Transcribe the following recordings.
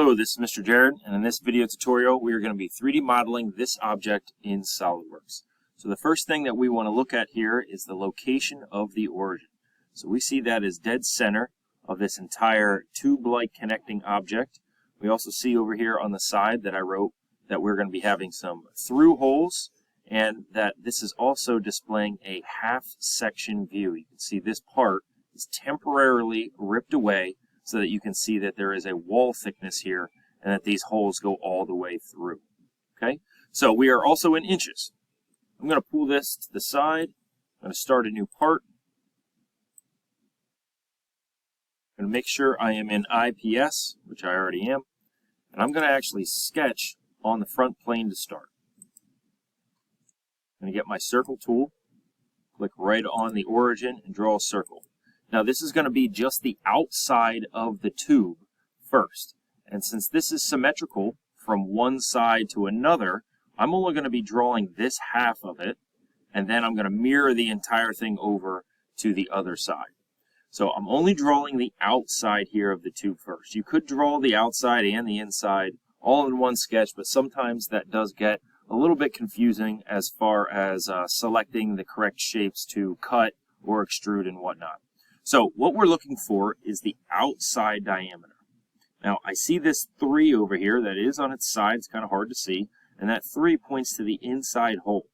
Hello, this is Mr. Jared, and in this video tutorial we are going to be 3D modeling this object in SolidWorks. So the first thing that we want to look at here is the location of the origin. So we see that as dead center of this entire tube-like connecting object. We also see over here on the side that I wrote that we're going to be having some through holes, and that this is also displaying a half section view. You can see this part is temporarily ripped away so that you can see that there is a wall thickness here and that these holes go all the way through. Okay, so we are also in inches. I'm going to pull this to the side. I'm going to start a new part. I'm going to make sure I am in IPS, which I already am, and I'm going to actually sketch on the front plane to start. I'm going to get my circle tool, click right on the origin and draw a circle. Now this is going to be just the outside of the tube first. And since this is symmetrical from one side to another, I'm only going to be drawing this half of it, and then I'm going to mirror the entire thing over to the other side. So I'm only drawing the outside here of the tube first. You could draw the outside and the inside all in one sketch, but sometimes that does get a little bit confusing as far as selecting the correct shapes to cut or extrude and whatnot. So what we're looking for is the outside diameter. Now I see this 3 over here that is on its side. It's kind of hard to see. And that 3 points to the inside hole.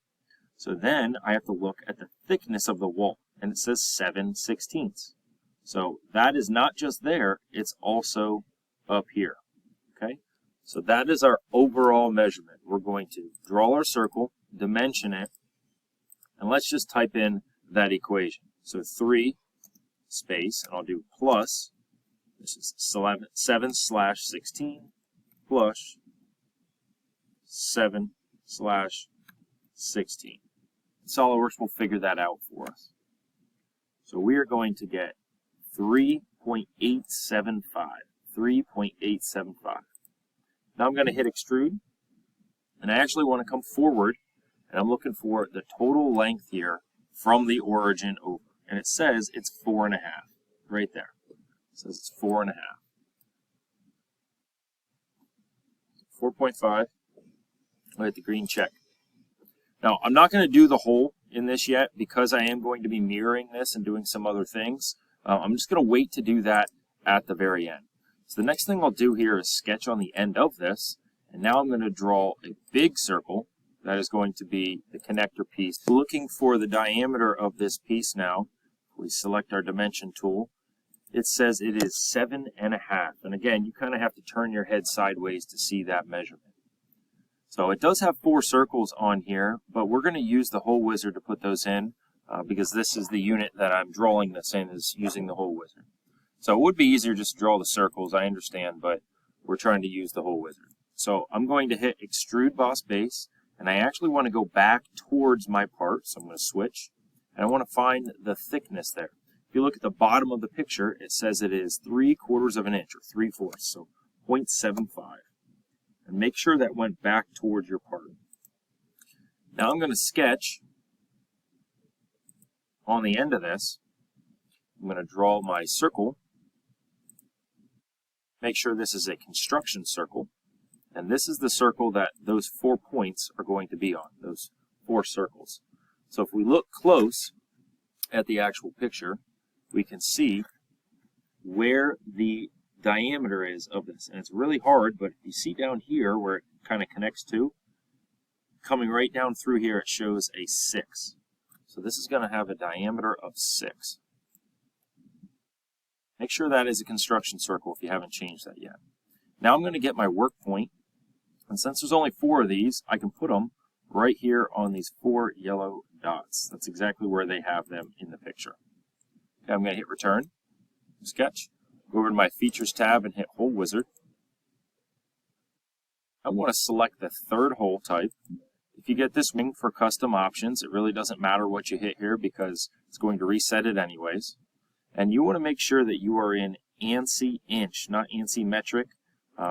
So then I have to look at the thickness of the wall. And it says 7/16. So that is not just there. It's also up here. Okay. So that is our overall measurement. We're going to draw our circle, dimension it, and let's just type in that equation. So 3 space, and I'll do plus, this is 7/16 plus 7/16. SolidWorks will figure that out for us. So we are going to get 3.875. 3.875. Now I'm going to hit extrude, and I actually want to come forward, and I'm looking for the total length here from the origin over. And it says it's 4.5 right there. It says it's 4.5. 4.5. I'll hit the green check. Now I'm not going to do the hole in this yet because I am going to be mirroring this and doing some other things. I'm just going to wait to do that at the very end. So the next thing I'll do here is sketch on the end of this, and now I'm going to draw a big circle that is going to be the connector piece. Looking for the diameter of this piece now, we select our dimension tool. It says it is 7.5, and again you kind of have to turn your head sideways to see that measurement. So it does have 4 circles on here, but we're going to use the hole wizard to put those in because this is the unit that I'm drawing this in, is using the hole wizard. So it would be easier just to draw the circles, I understand, but we're trying to use the hole wizard. So I'm going to hit extrude boss base, and I actually want to go back towards my part, so I'm going to switch, and I want to find the thickness there. If you look at the bottom of the picture, it says it is 3/4 of an inch, or 3/4, so 0.75. And make sure that went back towards your part. Now I'm going to sketch on the end of this. I'm going to draw my circle. Make sure this is a construction circle. And this is the circle that those 4 points are going to be on, those 4 circles. So if we look close at the actual picture, we can see where the diameter is of this. And it's really hard, but if you see down here where it kind of connects to, coming right down through here, it shows a 6. So this is going to have a diameter of 6. Make sure that is a construction circle if you haven't changed that yet. Now I'm going to get my work point, and since there's only 4 of these, I can put them right here on these 4 yellow dots. That's exactly where they have them in the picture. Okay, I'm going to hit return, sketch, go over to my features tab and hit hole wizard. I want to select the 3rd hole type. If you get this wing for custom options, it really doesn't matter what you hit here because it's going to reset it anyways. And you want to make sure that you are in ANSI inch, not ANSI metric,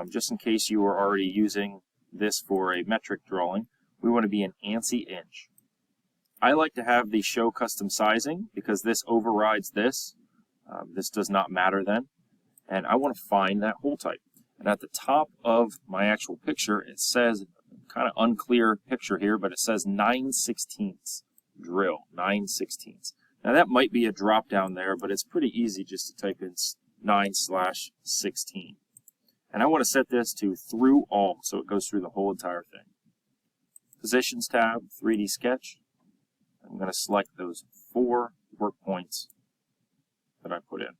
just in case you are already using this for a metric drawing. We want to be in ANSI inch. I like to have the show custom sizing because this overrides this. This does not matter then. And I want to find that hole type. And at the top of my actual picture, it says, kind of unclear picture here, but it says 9/16 drill, 9/16. Now that might be a drop down there, but it's pretty easy just to type in 9/16. And I want to set this to through all, so it goes through the whole entire thing. Positions tab, 3D sketch. I'm going to select those 4 work points that I put in.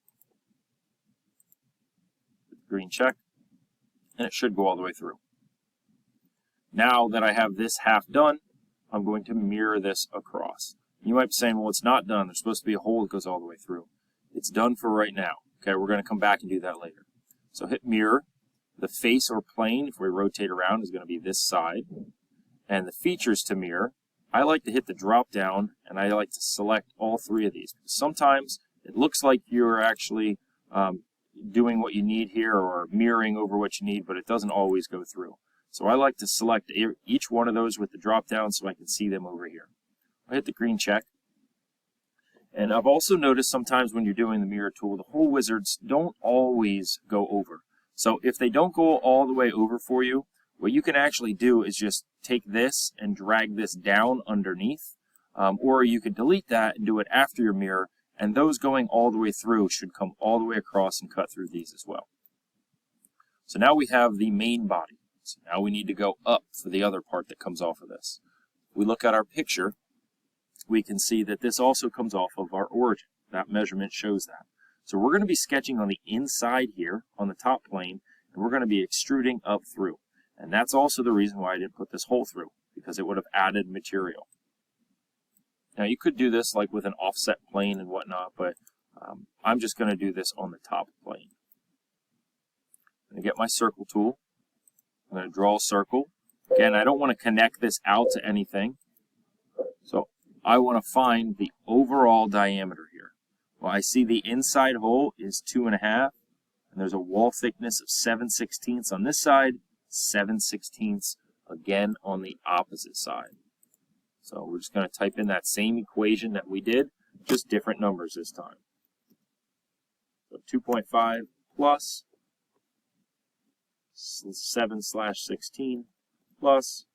Green check, and it should go all the way through. Now that I have this half done, I'm going to mirror this across. You might be saying, well, it's not done. There's supposed to be a hole that goes all the way through. It's done for right now. Okay, we're going to come back and do that later. So hit mirror. The face or plane, if we rotate around, is going to be this side. And the features to mirror, I like to hit the drop down, and I like to select all 3 of these. Sometimes it looks like you're actually doing what you need here or mirroring over what you need, but it doesn't always go through. So I like to select each one of those with the drop down so I can see them over here. I hit the green check. And I've also noticed sometimes when you're doing the mirror tool, the whole wizards don't always go over. So if they don't go all the way over for you, what you can actually do is just take this and drag this down underneath, or you could delete that and do it after your mirror, and those going all the way through should come all the way across and cut through these as well. So now we have the main body. So now we need to go up for the other part that comes off of this. We look at our picture, we can see that this also comes off of our origin. That measurement shows that. So we're going to be sketching on the inside here on the top plane, and we're going to be extruding up through. And that's also the reason why I didn't put this hole through, because it would have added material. Now you could do this like with an offset plane and whatnot, but I'm just going to do this on the top plane. I'm going to get my circle tool. I'm going to draw a circle. Again, I don't want to connect this out to anything. So I want to find the overall diameter here. Well, I see the inside hole is 2.5, and there's a wall thickness of 7/16 on this side, 7/16 again on the opposite side. So we're just going to type in that same equation that we did, just different numbers this time. So 2.5 plus 7/16 plus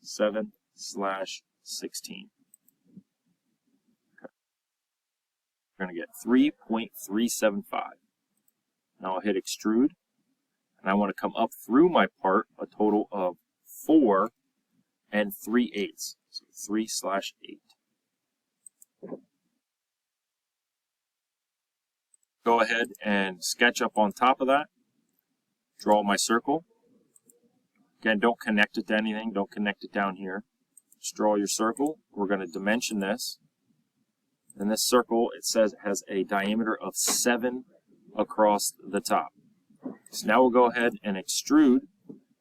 7/16. Okay. We're going to get 3.375. Now I'll hit extrude, and I want to come up through my part a total of 4 3/8. So 3/8. Go ahead and sketch up on top of that. Draw my circle. Again, don't connect it to anything. Don't connect it down here. Just draw your circle. We're going to dimension this. And this circle, it says it has a diameter of 7 across the top. So now we'll go ahead and extrude.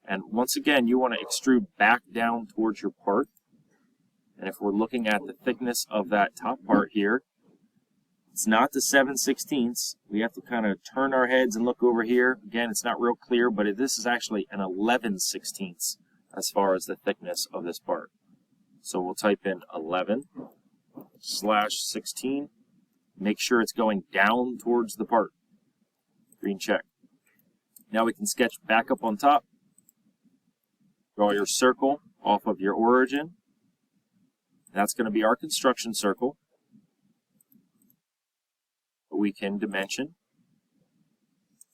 And once again, you want to extrude back down towards your part. And if we're looking at the thickness of that top part here, it's not the 7/16. We have to kind of turn our heads and look over here. Again, it's not real clear, but this is actually an 11/16 as far as the thickness of this part. So we'll type in 11/16. Make sure it's going down towards the part. Green check. Now we can sketch back up on top. Draw your circle off of your origin. That's going to be our construction circle. We can dimension.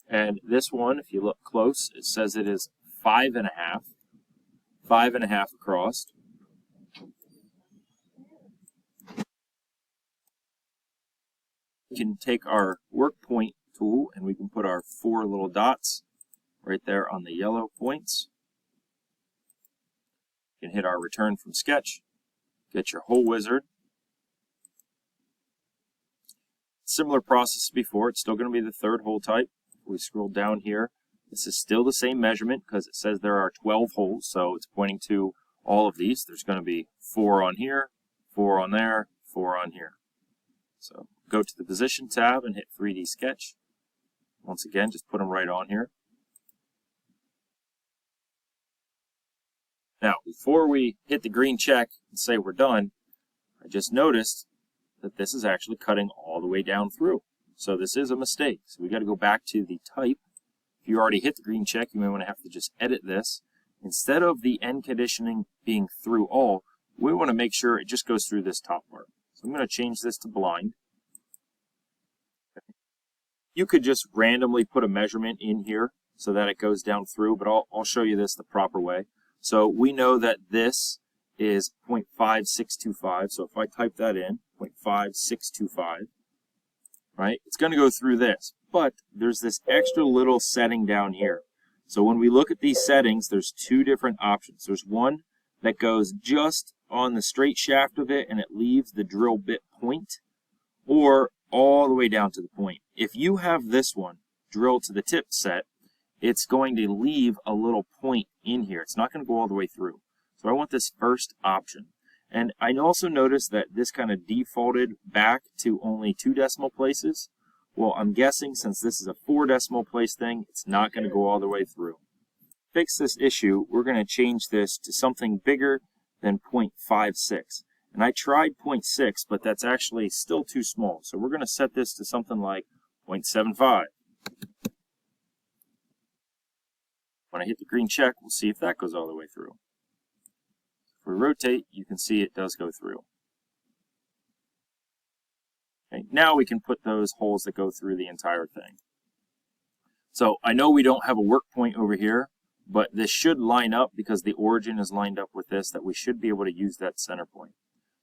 And this one, if you look close, it says it is 5.5. 5.5 across. We can take our work point tool and we can put our 4 little dots right there on the yellow points. You can hit our return from sketch. Get your hole wizard. Similar process before. It's still going to be the 3rd hole type. We scroll down here. This is still the same measurement because it says there are 12 holes, so it's pointing to all of these. There's going to be 4 on here, 4 on there, 4 on here. So go to the position tab and hit 3D sketch. Once again, just put them right on here. Now, before we hit the green check and say we're done, I just noticed that this is actually cutting all the way down through. So this is a mistake. So we got to go back to the type, If you already hit the green check, you may want to have to just edit this. Instead of the end conditioning being through all, we want to make sure it just goes through this top part. So I'm going to change this to blind. You could just randomly put a measurement in here so that it goes down through, but I'll show you this the proper way. So we know that this is 0.5625, so if I type that in, 0.5625, right, it's going to go through this, but there's this extra little setting down here. So when we look at these settings, there's two different options. There's one that goes just on the straight shaft of it and it leaves the drill bit point, or all the way down to the point. If you have this one drilled to the tip set, it's going to leave a little point in here. It's not going to go all the way through. So I want this first option. And I also noticed that this kind of defaulted back to only 2 decimal places. Well, I'm guessing since this is a 4 decimal place thing, it's not going to go all the way through. To fix this issue, we're going to change this to something bigger than 0.56. And I tried 0.6, but that's actually still too small. So we're going to set this to something like 0.75. When I hit the green check, we'll see if that goes all the way through. If we rotate, you can see it does go through. Okay, now we can put those holes that go through the entire thing. So I know we don't have a work point over here, but this should line up because the origin is lined up with this, that we should be able to use that center point.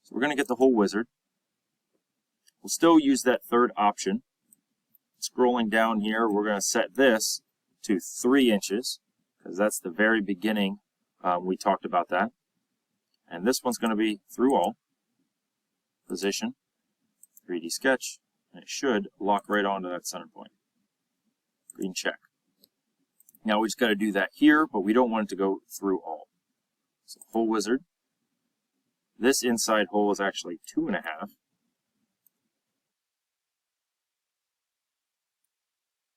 So we're going to get the whole wizard. We'll still use that third option. Scrolling down here, we're going to set this to 3 inches because that's the very beginning. We talked about that. And this one's going to be through all. Position, 3D sketch, and it should lock right onto that center point. Green check. Now we just got to do that here, but we don't want it to go through all. So whole wizard. This inside hole is actually 2.5.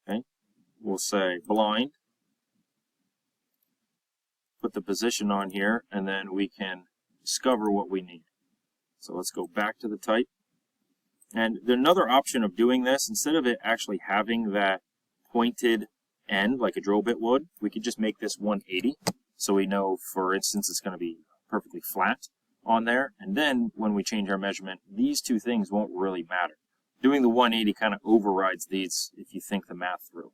Okay, we'll say blind. Put the position on here, and then we can discover what we need. So let's go back to the type. And another option of doing this, instead of it actually having that pointed end like a drill bit would, we could just make this 180. So we know, for instance, it's going to be perfectly flat on there. And then when we change our measurement, these two things won't really matter. Doing the 180 kind of overrides these if you think the math through.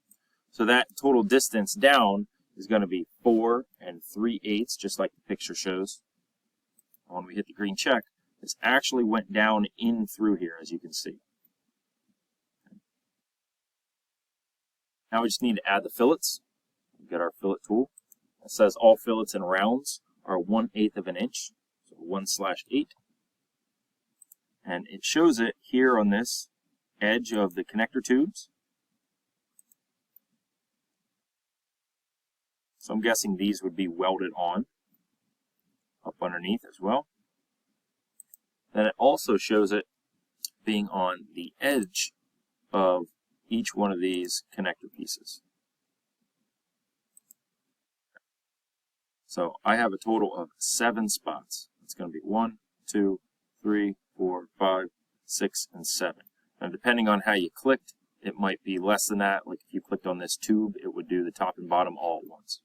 So that total distance down is going to be 4 3/8, just like the picture shows. When we hit the green check, this actually went down in through here, as you can see. Now we just need to add the fillets. We get our fillet tool. It says all fillets and rounds are 1/8 of an inch, so 1/8. And it shows it here on this edge of the connector tubes. So I'm guessing these would be welded on up underneath as well. Then it also shows it being on the edge of each one of these connector pieces. So I have a total of 7 spots. It's going to be 1, 2, 3, 4, 5, 6, and 7. Now depending on how you clicked, it might be less than that. Like if you clicked on this tube, it would do the top and bottom all at once.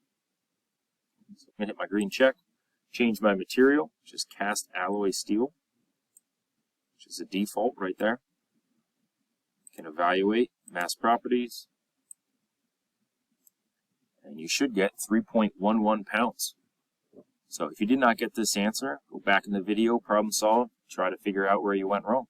So I'm going to hit my green check, change my material, which is cast alloy steel, which is a default right there. You can evaluate mass properties, and you should get 3.11 pounds. So if you did not get this answer, go back in the video, problem solve, try to figure out where you went wrong.